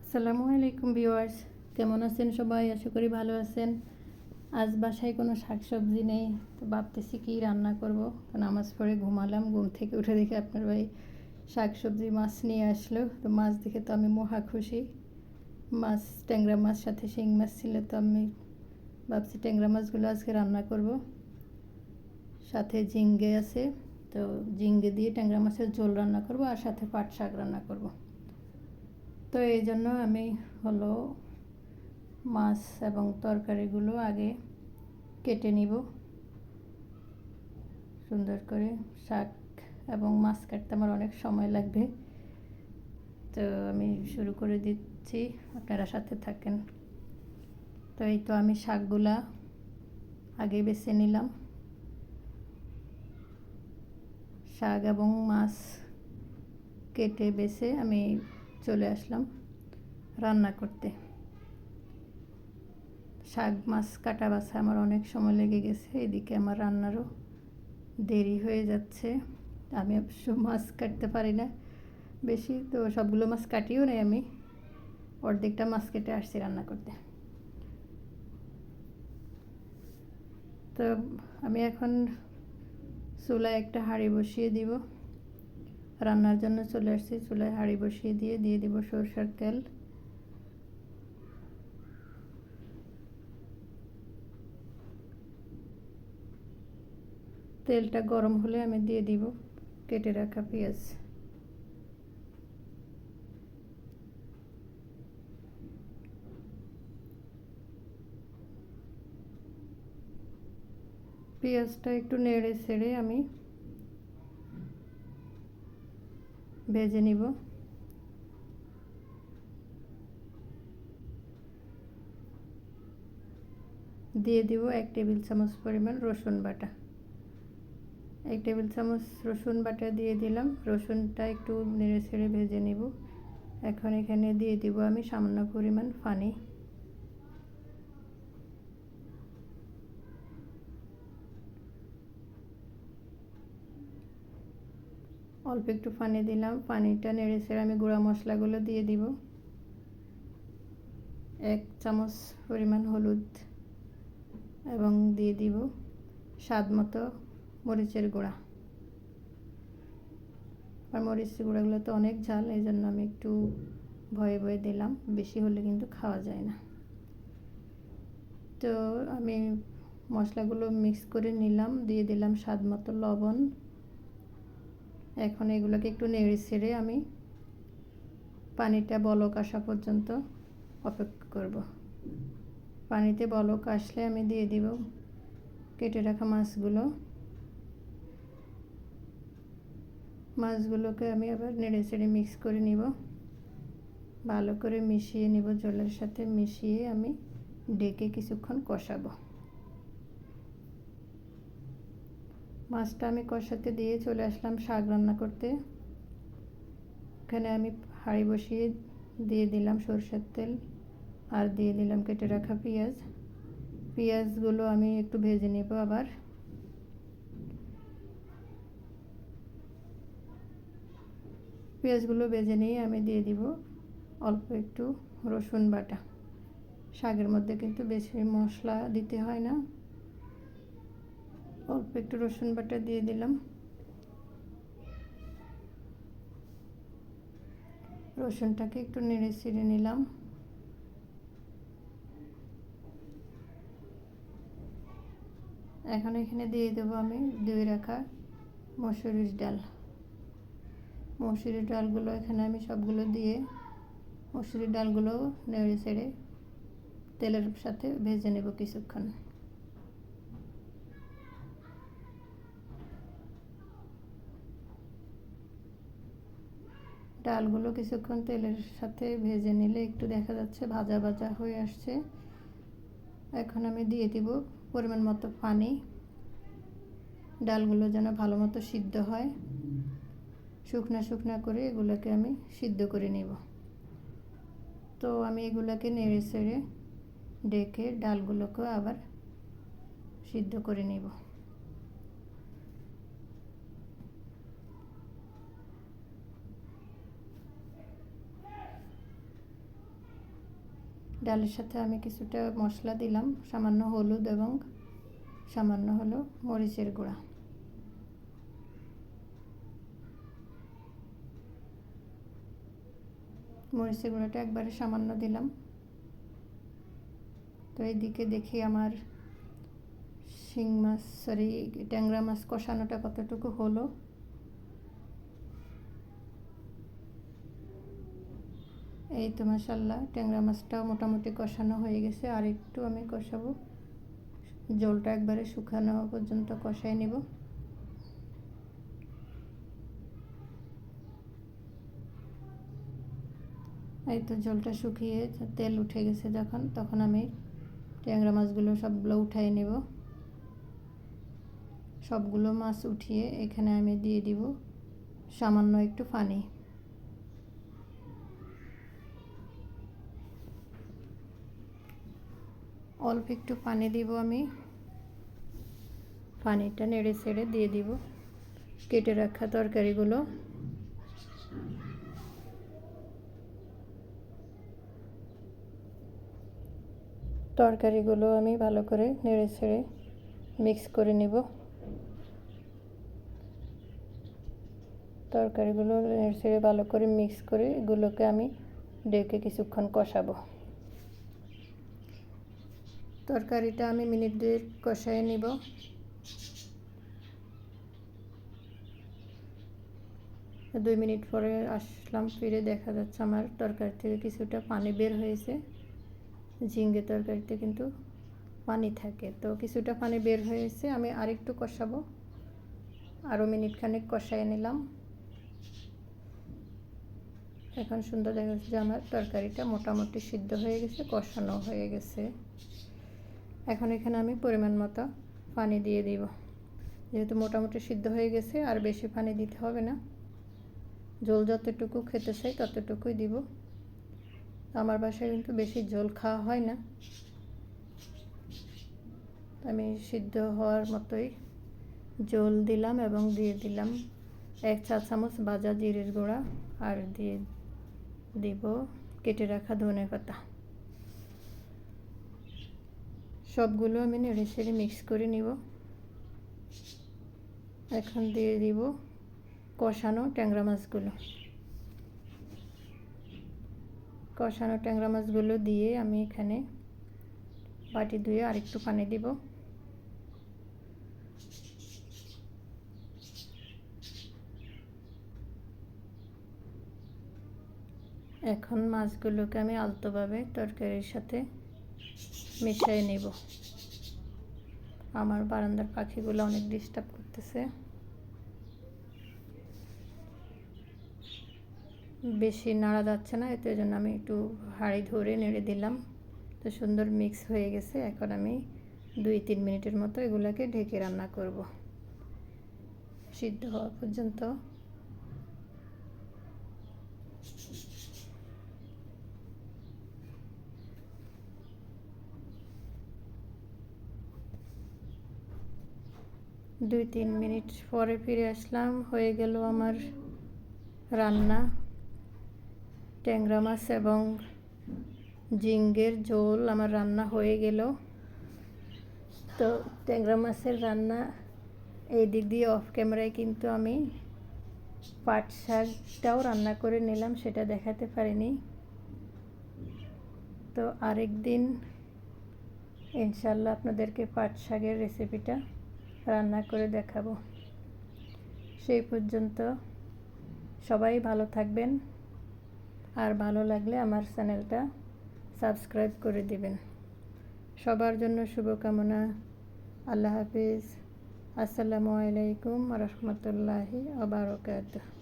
আসসালামু আলাইকুম ভিউয়ার্স, কেমন আছেন সবাই? আশা করি ভালো আছেন। আজ বাসায় কোনো শাকসবজি নেই, তো ভাবতেছি কি রান্না করব। তো নামাজ পড়ে ঘুমালাম, ঘুম থেকে উঠে দেখি আপনার ভাই শাকসবজি মাছ নিয়ে আসলো। তো মাছ দেখে তো আমি মহা খুশি। মাছ ট্যাংরা মাছ, সাথে শিং মাছ ছিল, তো আমি ভাবছি ট্যাংরা মাছগুলো আজকে রান্না করব। সাথে ঝিঙ্গে আছে, তো ঝিঙ্গে দিয়ে ট্যাংরা মাছের ঝোল রান্না করব, আর সাথে পাট শাক রান্না করব। তো এই জন্য আমি হলো মাছ এবং তরকারিগুলো আগে কেটে নিব সুন্দর করে। শাক এবং মাছ কাটতে আমার অনেক সময় লাগবে, তো আমি শুরু করে দিচ্ছি, আপনারা সাথে থাকেন। তো এই তো আমি শাকগুলা আগে বেছে নিলাম। শাক এবং মাছ কেটে বেছে আমি চলে আসলাম রান্না করতে। শাক মাছ কাটা বাছা আমার অনেক সময় লেগে গেছে, এদিকে আমার রান্নারও দেরি হয়ে যাচ্ছে। আমি অবশ্য মাছ কাটতে পারি না বেশি, তো সবগুলো মাছ কাটিও নেই, আমি অর্ধেকটা মাছ কেটে আসছি রান্না করতে। তো আমি এখন চুলায় একটা হাঁড়ি বসিয়ে দিব, রান্নার জন্য চলে আসছি। চুলায় হাঁড়ি বসিয়ে দিয়ে দিব সরষের তেল। তেলটা গরম হলে আমি দিয়ে দিব কেটে রাখা পেঁয়াজ। পেঁয়াজটা একটু নেড়ে ছেড়ে আমি ভেজে নিব। দিয়ে দিব 1 টেবিল চামচ পরিমাণ রসুন বাটা। 1 টেবিল চামচ রসুন বাটা দিয়ে দিলাম। রসুনটা একটু নেড়ে ছেড়ে ভেজে নিব। এখন এখানে দিয়ে দিব আমি সামান্য পরিমাণ পানি। অল্প একটু পানি দিলাম। পানিটা নেড়ে ছেড়ে আমি গুঁড়া মশলাগুলো দিয়ে দিব। 1 চামচ পরিমাণ হলুদ এবং দিয়ে দিব স্বাদ মতো মরিচের গুঁড়া। আর মরিচের গুঁড়াগুলো তো অনেক ঝাল, এই জন্য আমি একটু ভয়ে ভয়ে দিলাম, বেশি হলে কিন্তু খাওয়া যায় না। তো আমি মশলাগুলো মিক্স করে নিলাম, দিয়ে দিলাম স্বাদ মতো লবণ। এখন এগুলোকে একটু নেড়ে ছেড়ে আমি পানিটা বলক আসা পর্যন্ত অপেক্ষা করব। পানিতে বলক আসলে আমি দিয়ে দিব কেটে রাখা মাছগুলোকে আমি আবার নেড়ে ছেড়ে মিক্স করে নিব, ভালো করে মিশিয়ে নিব। জলের সাথে মিশিয়ে আমি ঢেকে কিছুক্ষণ কষাবো। মাছটা আমি কষাতে দিয়ে চলে আসলাম শাক রান্না করতে। এখানে আমি হাঁড়ি বসিয়ে দিয়ে দিলাম সরষের তেল, আর দিয়ে দিলাম কেটে রাখা পেঁয়াজ। পেঁয়াজগুলো আমি একটু ভেজে নেব। আবার পেঁয়াজগুলো ভেজে নিয়ে আমি দিয়ে দিব অল্প একটু রসুন বাটা। শাকের মধ্যে কিন্তু বেশি মশলা দিতে হয় না, অল্প একটু রসুন বাটা দিয়ে দিলাম। রসুনটাকে একটু নেড়ে ছেড়ে নিলাম। এখন এখানে দিয়ে দেবো আমি ধুয়ে রাখা মসুরির ডাল। মসুরির ডালগুলো এখানে আমি সবগুলো দিয়ে মসুরির ডালগুলো নেড়ে ছেড়ে তেলের সাথে ভেজে নেব কিছুক্ষণ। ডালগুলো কিছুক্ষণ তেলের সাথে ভেজে নিলে একটু দেখা যাচ্ছে ভাজা ভাজা হয়ে আসছে। এখন আমি দিয়ে দিব পরিমাণ মতো পানি, ডালগুলো যেন ভালো মতো সিদ্ধ হয়। শুকনা শুকনা করে এগুলোকে আমি সিদ্ধ করে নেব। তো আমি এগুলোকে নেড়ে ছেড়ে ঢেকে ডালগুলোকে আবার সিদ্ধ করে নেব। ডালের সাথে আমি কিছুটা মশলা দিলাম, সামান্য হলুদ এবং সামান্য হলো মরিচের গুঁড়া। মরিচের গুঁড়াটা একবারে সামান্য দিলাম। তো এইদিকে দেখি আমার ট্যাংরা মাছ কষানোটা কতটুকু হলো। এই তো মাশাআল্লাহ ট্যাংরা মাছটাও মোটামুটি কষানো হয়ে গেছে, আর একটু আমি কষাবো, জলটা একবারে শুকানো পর্যন্ত কষাই নিব। এই তো জলটা শুকিয়ে তেল উঠে গেছে যখন, তখন আমি ট্যাংরা মাছগুলো সবগুলো উঠাই নেব। সবগুলো মাছ উঠিয়ে এখানে আমি দিয়ে দিব সামান্য একটু পানি। অল্প একটু পানি দিব আমি। পানিটা নেড়ে ছেড়ে দিয়ে দিব কেটে রাখা তরকারিগুলো। তরকারিগুলো আমি ভালো করে নেড়ে ছেড়ে মিক্স করে নেব। তরকারিগুলো নেড়ে ছেড়ে ভালো করে মিক্স করে এগুলোকে আমি ডেকে কিছুক্ষণ কষাবো। তরকারিটা আমি মিনিট 2 কষায় নিব। দুই মিনিট পরে আসলাম ফিরে, দেখা যাচ্ছে আমার তরকারি থেকে কিছুটা পানি বের হয়েছে। ঝিঙ্গে তরকারিতে কিন্তু পানি থাকে, তো কিছুটা পানি বের হয়েছে। আমি আরেকটু কষাবো, আরও মিনিট খানেক কষায় নিলাম। এখন সুন্দর দেখা যাচ্ছে যে আমার তরকারিটা মোটামুটি সিদ্ধ হয়ে গেছে, কষানো হয়ে গেছে। এখন এখানে আমি পরিমাণ মতো পানি দিয়ে দিব। যেহেতু মোটামুটি সিদ্ধ হয়ে গেছে, আর বেশি পানি দিতে হবে না, ঝোল যতটুকু খেতে চাই ততটুকুই দিব। আমার বাসায় কিন্তু বেশি ঝোল খাওয়া হয় না, আমি সিদ্ধ হওয়ার মতোই ঝোল দিলাম এবং দিয়ে দিলাম 1 চা চামচ ভাজা জিরের গুঁড়া, আর দিয়ে দিব কেটে রাখা ধনেপাতা। সবগুলো আমি নেড়ে ছেড়ে মিক্স করে নিব। এখন দিয়ে দিব কষানো ট্যাংরা মাছগুলো। কষানো ট্যাংরা মাছগুলো দিয়ে আমি এখানে বাটি ধুয়ে আরেকটু পানি দিব। এখন মাছগুলোকে আমি আলতোভাবে তরকারির সাথে মিশিয়ে নেব। আমার বারান্দার পাখিগুলো অনেক ডিস্টার্ব করতেছে, বেশি নাড়া যাচ্ছে না, এতে জন্য আমি একটু হাঁড়ি ধরে নেড়ে দিলাম। তো সুন্দর মিক্স হয়ে গেছে। এখন আমি 2-3 মিনিটের মতো এগুলোকে ঢেকে রান্না করব সিদ্ধ হওয়া পর্যন্ত। দুই 3 মিনিট পরে ফিরে আসলাম, হয়ে গেল আমার রান্না। ট্যাংরা মাছ এবং ঝিঙ্গের ঝোল আমার রান্না হয়ে গেল। তো ট্যাংরা মাছের রান্না এই দিক দিয়ে অফ ক্যামেরায় কিন্তু আমি পাট শাকটাও রান্না করে নিলাম, সেটা দেখাতে পারিনি। তো আরেক দিন ইনশাল্লাহ আপনাদেরকে পাট শাকের রেসিপিটা রান্না করে দেখাবো। সেই পর্যন্ত সবাই ভালো থাকবেন, আর ভালো লাগলে আমার চ্যানেলটা সাবস্ক্রাইব করে দিবেন। সবার জন্য শুভকামনা। আল্লাহ হাফিজ। আসসালামু আলাইকুম ওয়া রাহমাতুল্লাহি ওয়া বারাকাতুহু।